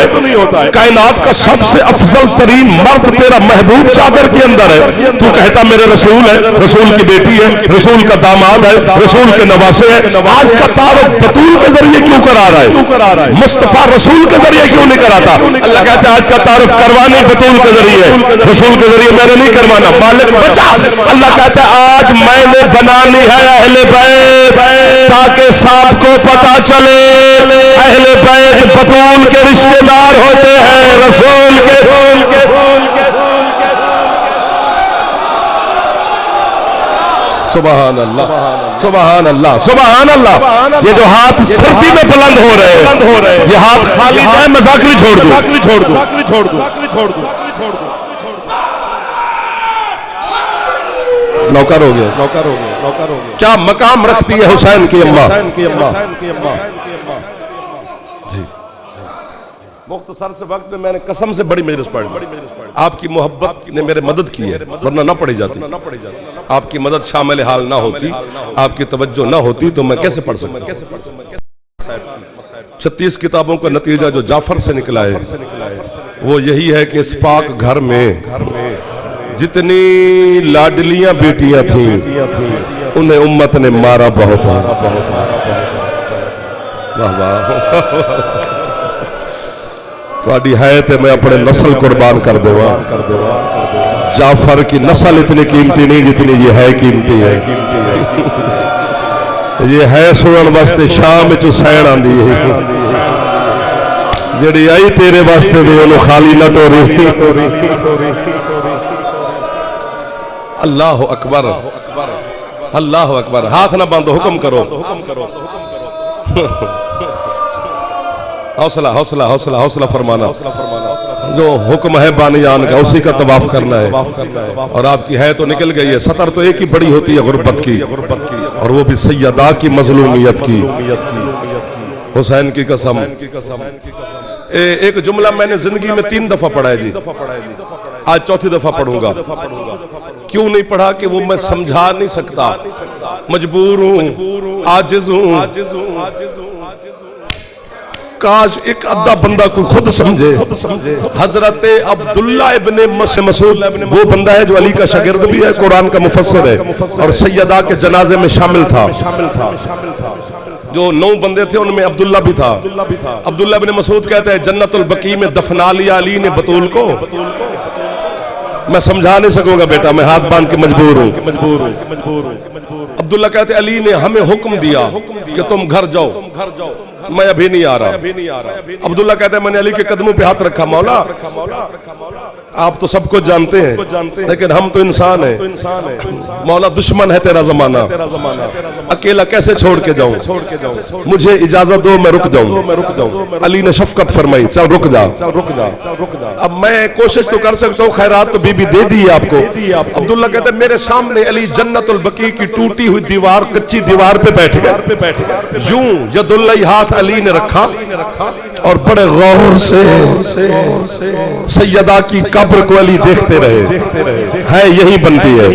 ہے. کائنات کا سب سے افضل ترین مرد تیرا محبوب چادر کے اندر ہے. تو کہتا میرے رسول ہے، رسول کی بیٹی ہے، رسول کا داماد ہے، رسول کے نواسے ہے. آج کا تعارف بطول کے ذریعے کیوں کرا رہا ہے؟ مصطفیٰ رسول کے ذریعے کیوں نہیں کراتا؟ اللہ کہتا ہے آج کا تعارف کروانے بطول کے ذریعے، رسول کے ذریعے میں نے نہیں کروانا. مالک بچا. اللہ کہتا ہے آج میں نے بنانی ہے اہل بیت تاکہ سب کو پتا چلے اہل بیت بطول کے رشتہ دار ہوتے ہیں رسول کے. سبحان اللہ سبحان اللہ سبحان اللہ. یہ جو ہاتھ سردی میں بلند ہو رہے ہیں یہ ہاتھ خالی ہے، مذاق نہیں چھوڑ دوں. نوکر ہو گیا. کیا مقام رکھتی ہے حسین کی اماں. جی مختصر سے وقت میں نے قسم سے بڑی مجلس پڑھی. آپ کی محبت نے میرے مدد کی ہے ورنہ نہ پڑھی جاتی. آپ کی مدد شامل حال نہ ہوتی، آپ کی توجہ نہ ہوتی تو میں کیسے پڑھ سکتا. 36 کتابوں کا نتیجہ جو جعفر سے نکلا ہے وہ یہی ہے کہ اس پاک گھر میں جتنی لاڈلیاں بیٹیاں تھیں انہیں امت نے مارا بہت ہے. واہ واہ تھوڑی حیات ہے میں اپنے نسل قربان کر دوں. جعفر کی نسل اتنی قیمتی نہیں جتنی یہ ہے قیمتی ہے. یہ ہے سنن واسطے شام چ سین آندی ہے جڑی آئی تیرے واسطے بھی انہوں خالی نہ ٹوری. اللہ اکبر اللہ اکبر. ہاتھ نہ باندھو، حکم کرو. حوصلہ حوصلہ حوصلہ حوصلہ فرمانا. جو حکم ہے بانیان کا اسی کا طواف کرنا ہے. اور آپ کی ہے تو نکل گئی ہے. سطر تو ایک ہی بڑی ہوتی ہے غربت کی، اور وہ بھی سیدہ کی مظلومیت کی. حسین کی قسم. ایک جملہ میں نے زندگی میں 3 دفعہ پڑھا ہے جی، آج 4تھی دفعہ پڑھوں گا. کیوں نہیں پڑھا کہ وہ میں سمجھا نہیں سکتا، مجبور ہوں، عاجز ہوں. کاش ایک ادھا بندہ کوئی خود سمجھے. حضرت عبداللہ ابن مسعود وہ بندہ ہے جو علی کا شاگرد بھی ہے، قرآن کا مفسر ہے اور سیدہ کے جنازے میں شامل تھا. جو 9 بندے تھے ان میں عبداللہ بھی تھا. عبداللہ ابن مسعود کہتے ہیں جنت البقیع میں دفنا لیا علی نے بطول کو. میں سمجھا نہیں سکوں گا بیٹا، میں ہاتھ باندھ کے مجبور ہوں. عبداللہ کہتے ہیں علی نے ہمیں حکم دیا کہ تم گھر جاؤ، میں ابھی نہیں آ رہا. عبداللہ کہتے ہیں میں نے علی کے قدموں پہ ہاتھ رکھا، مولا آپ تو سب کچھ جانتے ہیں لیکن ہم تو انسان ہیں. مولا دشمن ہے تیرا زمانہ, اکیلا کیسے چھوڑ کے جاؤں, مجھے اجازت دو میں رک جاؤں. علی نے شفقت فرمائی, چل رک جا. اب میں کوشش تو کر سکتا ہوں, خیرات تو بی بی دے دی آپ کو. عبداللہ کہتے ہیں میرے سامنے علی جنت البقیع کی ٹوٹی ہوئی دیوار, کچی دیوار پہ بیٹھ گئے. یوں ید اللہ ہاتھ علی نے رکھا اور بڑے غور سے سیدہ کی قبر کو علی دیکھتے رہے. ہے یہی بنتی ہے,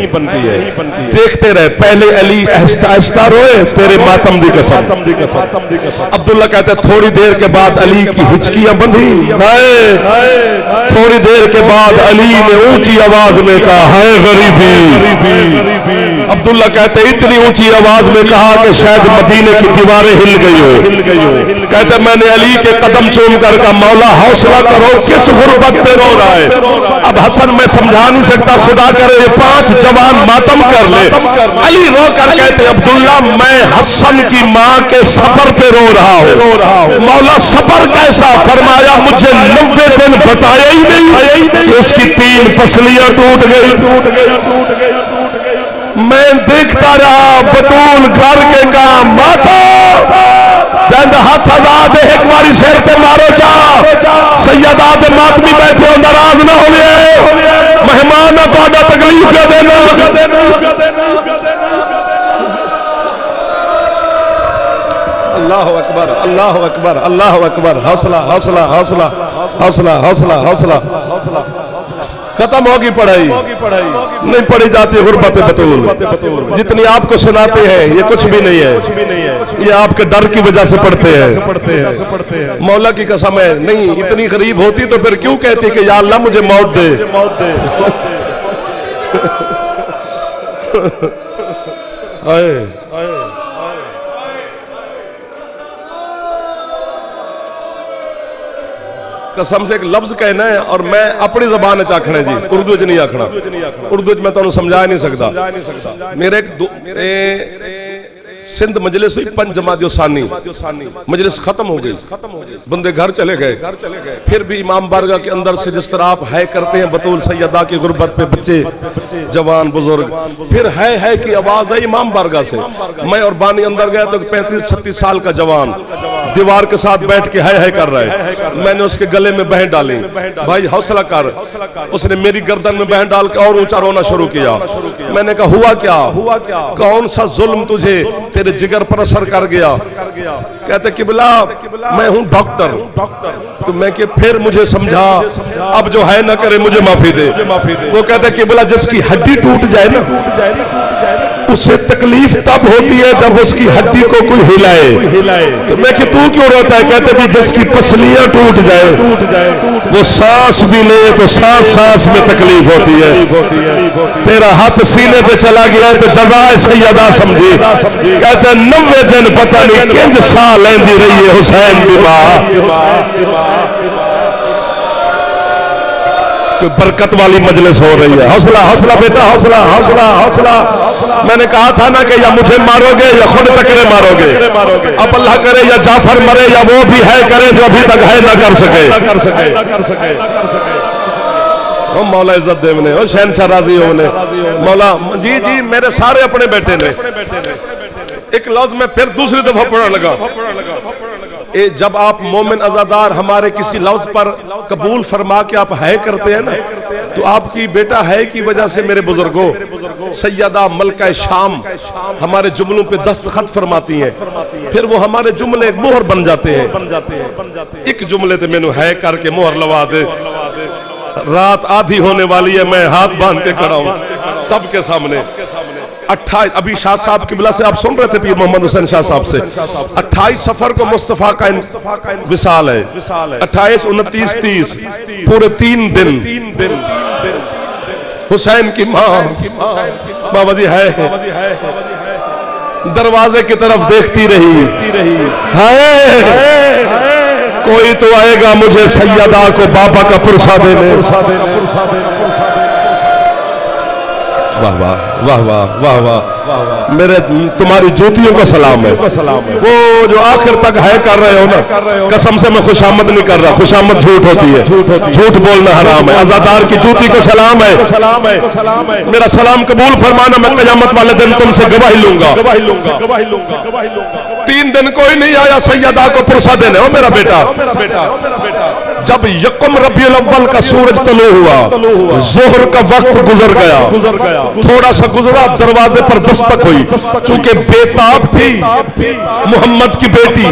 دیکھتے رہے. پہلے علی آہستہ آہستہ روئے, تیرے ماتم دی قسم. عبداللہ کہتے ہیں تھوڑی دیر کے بعد علی کی ہچکیاں بندھی. تھوڑی دیر کے بعد علی نے اونچی آواز میں کہا ہے غریبی. عبداللہ کہتے ہیں اتنی اونچی آواز میں کہا کہ شاید مدینے کی دیواریں ہل گئی ہو. کہتے ہیں میں نے علی کے قدم چوم کر کہا مولا حوصلہ کرو, کس غربت پہ رو رہا ہے. اب حسن میں سمجھا نہیں سکتا, خدا کرے یہ 5 جوان ماتم کر لے. علی رو کر کہتے عبداللہ میں حسن کی ماں کے صبر پہ رو رہا ہوں. مولا صبر کیسا؟ فرمایا مجھے 90 دن بتایا ہی نہیں کہ اس کی 3 پسلیاں ٹوٹ گئی. میں دیکھتا رہا بطول گھر کے کام ماتا جند ہاتھ آزاد ایک باری سیر پہ مارو چاہ سیدات ماتمی بیٹھے ہو, ناراض نہ ہوئے, مہمان نہ پادا تکلیف نہ دینا. اللہ اکبر, اللہ اکبر, اللہ اکبر. حوصلہ حوصلہ حوصلہ حوصلہ حوصلہ حوصلہ. ختم ہوگی پڑھائی, نہیں پڑھی جاتی غربت بطول. جتنی آپ کو سناتے ہیں یہ کچھ بھی نہیں ہے, یہ آپ کے ڈر کی وجہ سے پڑھتے ہیں. مولا کی قسم ہے نہیں اتنی غریب ہوتی تو پھر کیوں کہتی کہ یا اللہ مجھے موت دے. قسم سے ایک لفظ کہنا ہے اور میں اپنی زبان آکھنا ہے جی, اردو چ نہیں آکھنا. اردو چ میں تانوں سمجھا نہیں سکتا. میرے ایک سندھ مجلس ہوئی 5 جمادی ثانی, مجلس ختم ہو گئی, بندے گھر چلے گئے. پھر بھی امام بارگاہ کے اندر سے جس طرح آپ ہے کرتے ہیں بطول سیدہ کی غربت پہ بچے جوان بزرگ, پھر ہے کی آواز آئی امام بارگاہ سے. میں اور بانی اندر گیا تو 35-36 سال کا جوان دیوار کے ساتھ بیٹھ کے ہے کر رہا ہے. میں نے اس کے گلے میں بہن ڈالی, بھائی حوصلہ کر. اس نے میری گردن میں بہن ڈال کے اور اونچا رونا شروع کیا. میں نے کہا ہوا کیا, کون سا ظلم تجھے تیرے جگر پر اثر کر گیا؟ کہتے قبلہ میں ہوں ڈاکٹر. تو میں کہ پھر مجھے سمجھا, اب جو ہے نہ کرے مجھے معافی دے. وہ کہتے قبلہ جس کی ہڈی ٹوٹ جائے نا اسے تکلیف تب ہوتی ہے جب اس کی ہڈی کو کوئی ہلائے. تو میں کہ تو کیوں روتا ہے؟ کہتے بھی جس کی پسلیاں ٹوٹ جائے وہ سانس بھی لے تو سانس میں تکلیف ہوتی ہے. تیرا ہاتھ سینے پہ چلا گیا تو جزائے سیدہ سمجھی. کہتے 90 دن پتہ نہیں کنج سا لیندی رہی ہے حسین کی ماں. کوئی برکت والی مجلس ہو رہی ہے. حوصلہ حوصلہ بیٹا, حوصلہ حوصلہ حوصلہ. میں نے کہا تھا نا کہ یا مجھے مارو گے یا خود تکرے مارو گے. اب اللہ کرے یا جعفر مرے یا وہ بھی ہے کرے جو ابھی تک ہے نہ کر سکے. مولا عزت دیو نے, شہنشاہ راضی ہو نے, مولا جی میرے سارے اپنے بیٹے نے. ایک لفظ میں پھر دوسری دفعہ پڑھنے لگا. جب آپ مومن عزادار ہمارے کسی لفظ پر قبول فرما کے آپ ہے کرتے ہیں نا, تو آپ کی بیٹا ہے کی وجہ سے میرے بزرگوں سیدہ ملکہ شام ہمارے جملوں پہ دستخط فرماتی ہیں. پھر وہ ہمارے جملے مہر بن جاتے ہیں. ایک جملے تے میں نے ہے کر کے مہر لوا دے. رات آدھی ہونے والی ہے, میں ہاتھ باندھ کے کھڑا ہوں سب کے سامنے. 28 ابھی شاہ صاحب قبلہ سے آپ سن رہے تھے پیر محمد حسین شاہ صاحب سے. 28 سفر کو مصطفیٰ کا وصال ہے. 28 29 30 پورے 3 دن حسین کی ماں بابا جی ہے دروازے کی طرف دیکھتی رہی. کوئی تو آئے گا مجھے سیدہ کو بابا کا پرسہ دینے. واہ واہ واہ واہ واہ واہ. میرے تمہاری جوتیوں کا سلام ہے. وہ جو آخر تک ہے کر رہے ہو نا, قسم سے میں خوشامد نہیں کر رہا, خوشامد جھوٹ ہوتی ہے, جھوٹ بولنا حرام ہے. عزادار کی جوتی کو سلام ہے, میرا سلام قبول فرمانا, میں قیامت والے دن تم سے گواہی لوں گا. 3 دن کوئی نہیں آیا سیدہ کو پرسہ دینے, او میرا بیٹا. جب یکم ربیع الاول کا سورج طلوع ہوا, ظہر کا وقت گزر گیا, تھوڑا سا گزرا, دروازے پر دستک ہوئی. چونکہ بیتاب تھی محمد کی بیٹی,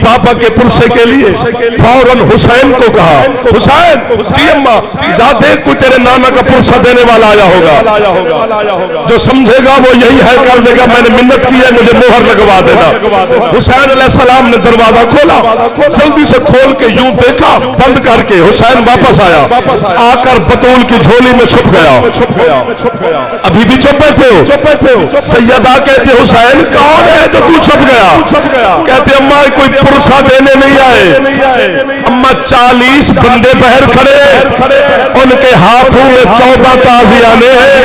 پاپا کے پرسے کے لیے فوراً حسین کو کہا, حسین جی اماں جا دیکھ کوئی تیرے نانا کا پرسہ دینے والا آیا ہوگا, جو سمجھے گا وہ یہی ہے کر دے گا, میں نے منت کی ہے مجھے مہر لگوا دینا. حسین علیہ السلام نے دروازہ کھولا, جلدی سے کھول کے یوں دیکھا, بند کر کے حسین واپس آیا, آ کر بطول کی جھولی میں چھپ گیا. ابھی بھی چھپ بیٹھے ہو؟ سیدہ کہتے حسین کون ہے جو تو چھپ گیا؟ کہتے اماں کوئی پرسہ دینے نہیں آئے. اماں 40 بندے بہر کھڑے, ان کے ہاتھوں میں 14 تازیانے ہیں.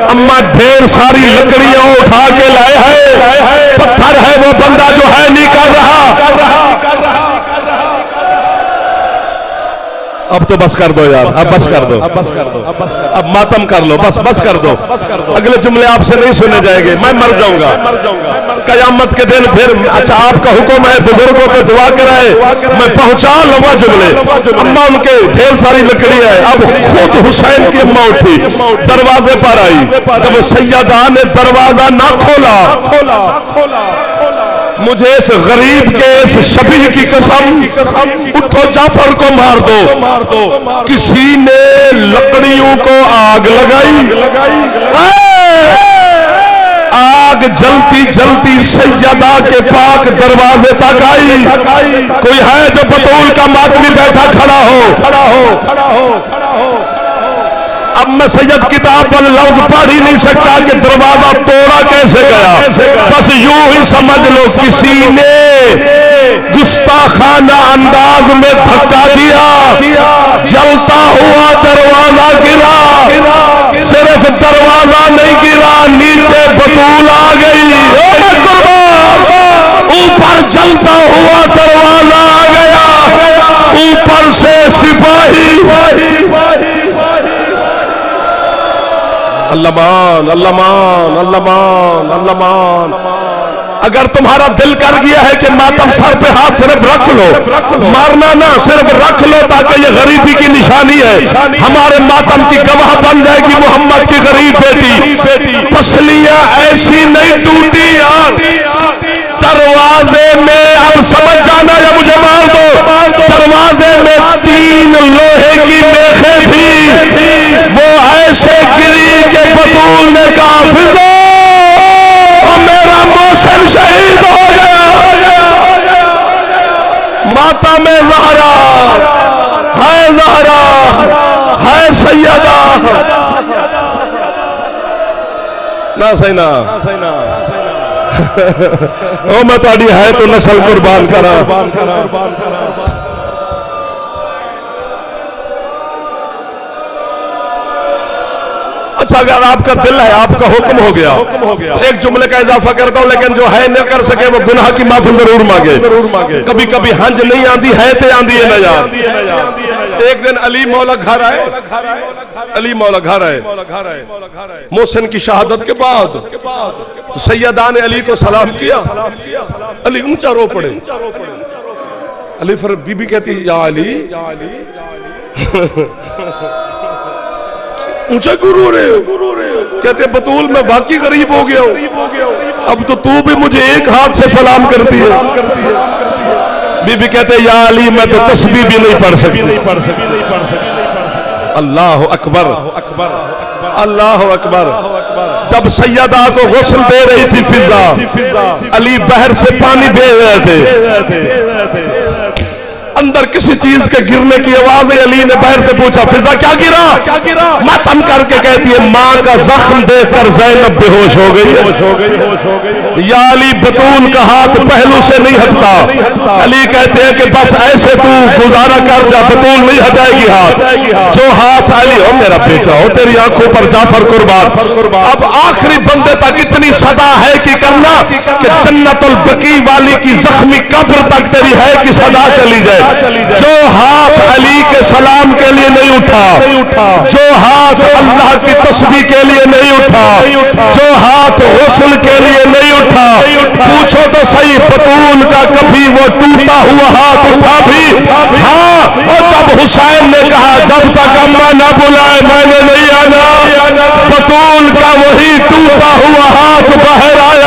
اماں ڈھیر ساری لکڑیاں اٹھا کے لائے ہیں, پتھر ہے وہ بندہ جو ہے نہیں کر رہا. اب تو بس کر دو یار, اب بس کر دو, اب ماتم کر لو, بس کر دو. اگلے جملے آپ سے نہیں سنے جائیں گے, میں مر جاؤں گا قیامت کے دن. پھر اچھا آپ کا حکم ہے بزرگوں کو دعا کرائے, میں پہنچا لوں جملے. اماں ان کے ڈھیر ساری لکڑی ہے. اب خود حسین کی اماں اٹھی, دروازے پر آئی. جب سیدہ نے دروازہ نہ کھولا, مجھے اس غریب کے اس شبیہ کی قسم, اٹھو جعفر کو مار دو. کسی نے لکڑیوں کو آگ لگائی, آگ جلتی جلتی سیدہ کے پاک دروازے تک آئی. کوئی ہے جو بطول کا ماتمی بیٹھا کھڑا ہو. اب میں سید کتاب والا لفظ پڑھ ہی نہیں سکتا کہ دروازہ توڑا کیسے گیا. بس یوں ہی سمجھ لو کسی نے گستاخانہ انداز میں دھکا دیا, جلتا ہوا دروازہ گرا. صرف دروازہ نہیں گرا, نیچے بطول آ گئی. اوپر جلتا ہوا دروازہ آ گیا, اوپر سے سپاہی. اللہ مان, اللہ مان, اللہ مان, اللہ مان. اگر تمہارا دل کر گیا ہے کہ ماتم سر پہ ہاتھ صرف رکھ لو, مارنا نہ, صرف رکھ لو تاکہ یہ غریبی کی نشانی ہے. ہمارے ماتم کی گواہ بن جائے گی محمد کی غریب بیٹی. پسلیاں ایسی نہیں ٹوٹی دروازے میں, اب سمجھ جانا یا مجھے مار دو. دروازے میں 3 لوہے کی میخیں تھی, وہ ایسے گری کہ بطول نے کہا فضو, میرا محسن شہید ہو گیا. ماتا میں زہرا ہے, زہرا ہے سیدہ. نہ سینا او میں تاری ہے تو نسل قربان کرا. اچھا اگر آپ کا دل ہے, آپ کا حکم ہو گیا, ایک جملے کا اضافہ کرتا ہوں, لیکن جو ہے نہ کر سکے وہ گناہ کی معافی ضرور مانگے. کبھی کبھی ہنج نہیں آندی ہے تے آندی ہے نہ یار. ایک دن علی مولا گھر آئے, علی مولا گھر آئے محسن کی شہادت کے بعد. سیدہ نے علی کو سلام کیا, علی اونچا رو پڑے. علی پھر بی بی کہتی یا علی اونچا کیوں رو رہے ہو؟ کہتے بطول میں واقعی غریب ہو گیا ہوں, اب تو بھی مجھے ایک ہاتھ سے سلام کرتی ہے. بی بی کہتے یا علی میں تو تسبیح بھی نہیں پڑھ سکتی. اللہ اکبر, اللہ اکبر. جب سیدہ کو غسل دے رہی تھی فضا, علی بحر سے پانی بھیج رہے تھے, اندر اگر کسی چیز کے گرنے کی آواز ہے، علی نے بہر سے پوچھا فضا کیا گرا؟ ماتم کر کے کہتی ہے ماں کا زخم دیکھ کر زینب بے ہوش ہو گئی۔ یا علی بطول کا ہاتھ پہلو سے نہیں ہٹتا۔ علی کہتے ہیں کہ بس ایسے تو گزارا کر جا، بطول نہیں ہٹائے گی ہاتھ۔ جو ہاتھ علی ہو میرا بیٹا ہو، تیری آنکھوں پر جعفر قربان۔ اب آخری بندے تک اتنی صدا ہے کہ کرنا کہ جنت البقیع والی کی زخمی قبر تک تیری ہے کہ صدا چلی جائے۔ جو ہاتھ علی کے سلام کے لیے نہیں اٹھا، جو ہاتھ اللہ کی تسبیح کے لیے نہیں اٹھا، جو ہاتھ غسل کے لیے نہیں اٹھا، پوچھو تو صحیح بطول کا کبھی وہ ٹوٹا ہوا ہاتھ اٹھا بھی؟ ہاں، اور جب حسین نے کہا جب تک اماں نہ بلائے میں نے نہیں آنا، بطول کا وہی ٹوٹا ہوا ہاتھ باہر آیا